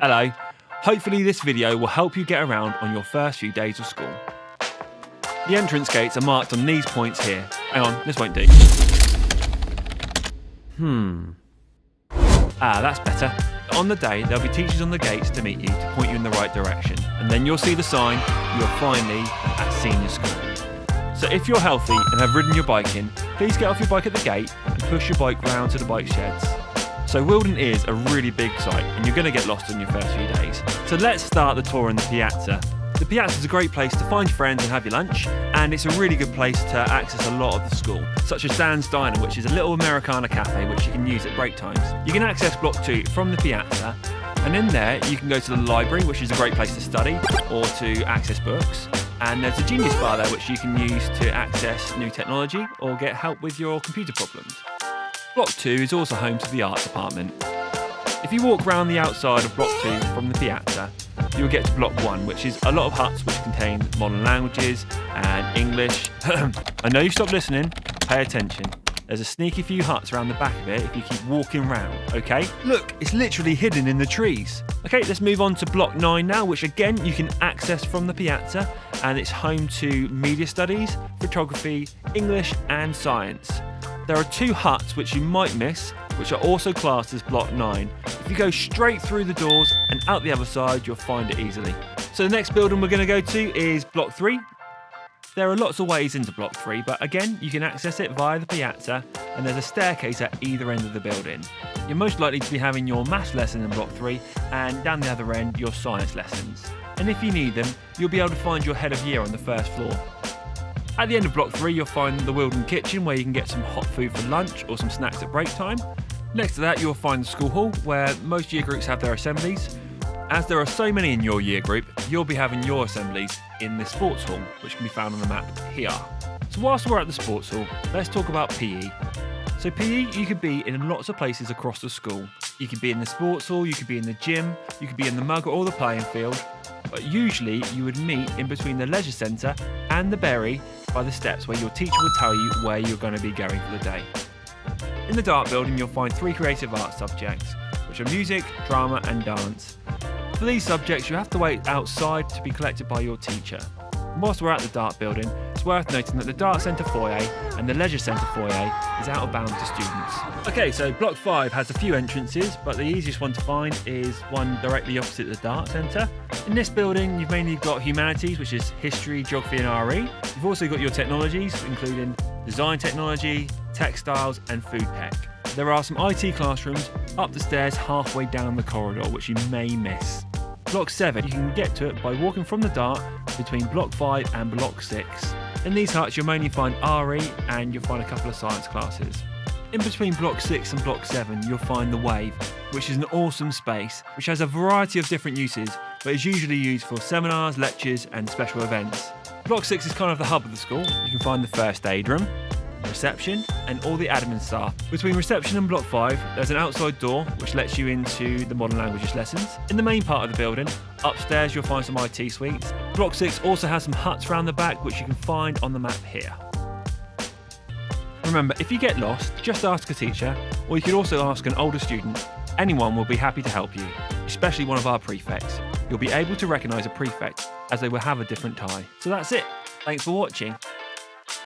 Hello. Hopefully this video will help you get around on your first few days of school. The entrance gates are marked on these points here. Hang on, this won't do. That's better. On the day, there'll be teachers on the gates to meet you to point you in the right direction. And then you'll see the sign, you are finally at senior school. So if you're healthy and have ridden your bike in, please get off your bike at the gate and push your bike round to the bike sheds. So Wildern is a really big site and you're going to get lost on your first few days. So let's start the tour in the piazza. The piazza is a great place to find your friends and have your lunch, and it's a really good place to access a lot of the school, such as Dan's Diner, which is a little Americana cafe which you can use at break times. You can access Block 2 from the piazza, and in there you can go to the library, which is a great place to study or to access books, and there's a Genius Bar there which you can use to access new technology or get help with your computer problems. Block 2 is also home to the arts department. If you walk around the outside of Block 2 from the piazza, you will get to Block 1, which is a lot of huts which contain modern languages and English. I know you've stopped listening, pay attention. There's a sneaky few huts around the back of it if you keep walking round, okay? Look, it's literally hidden in the trees. Okay, let's move on to Block 9 now, which again you can access from the piazza, and it's home to media studies, photography, English and science. There are two huts which you might miss, which are also classed as Block 9. If you go straight through the doors and out the other side, you'll find it easily. So the next building we're going to go to is Block 3. There are lots of ways into Block 3, but again, you can access it via the piazza, and there's a staircase at either end of the building. You're most likely to be having your maths lesson in Block 3, and down the other end, your science lessons. And if you need them, you'll be able to find your head of year on the first floor. At the end of Block 3, you'll find the Wildern kitchen, where you can get some hot food for lunch or some snacks at break time. Next to that, you'll find the school hall, where most year groups have their assemblies. As there are so many in your year group, you'll be having your assemblies in the sports hall, which can be found on the map here. So whilst we're at the sports hall, let's talk about PE. So PE, you could be in lots of places across the school. You could be in the sports hall, you could be in the gym, you could be in the mug or the playing field. But usually you would meet in between the leisure centre and the berry by the steps, where your teacher will tell you where you're going to be going for the day. In the Dart building, you'll find 3 creative arts subjects, which are music, drama and dance. For these subjects, you have to wait outside to be collected by your teacher. And whilst we're at the Dart building, it's worth noting that the Dart Centre foyer and the Leisure Centre foyer is out of bounds to students. Okay, so Block 5 has a few entrances, but the easiest one to find is one directly opposite the Dart Centre. In this building, you've mainly got humanities, which is history, geography and RE. You've also got your technologies, including design technology, textiles and food tech. There are some IT classrooms up the stairs halfway down the corridor, which you may miss. Block 7, you can get to it by walking from the Dart between Block 5 and Block 6. In these huts, you'll mainly find RE and you'll find a couple of science classes. In between Block 6 and Block 7, you'll find the Wave, which is an awesome space, which has a variety of different uses, but is usually used for seminars, lectures and special events. Block 6 is kind of the hub of the school. You can find the first aid room, reception and all the admin staff. Between reception and Block 5, there's an outside door which lets you into the modern languages lessons. In the main part of the building, upstairs you'll find some IT suites. Block 6 also has some huts around the back which you can find on the map here. Remember, if you get lost, just ask a teacher, or you could also ask an older student. Anyone will be happy to help you, especially one of our prefects. You'll be able to recognise a prefect, as they will have a different tie. So that's it. Thanks for watching.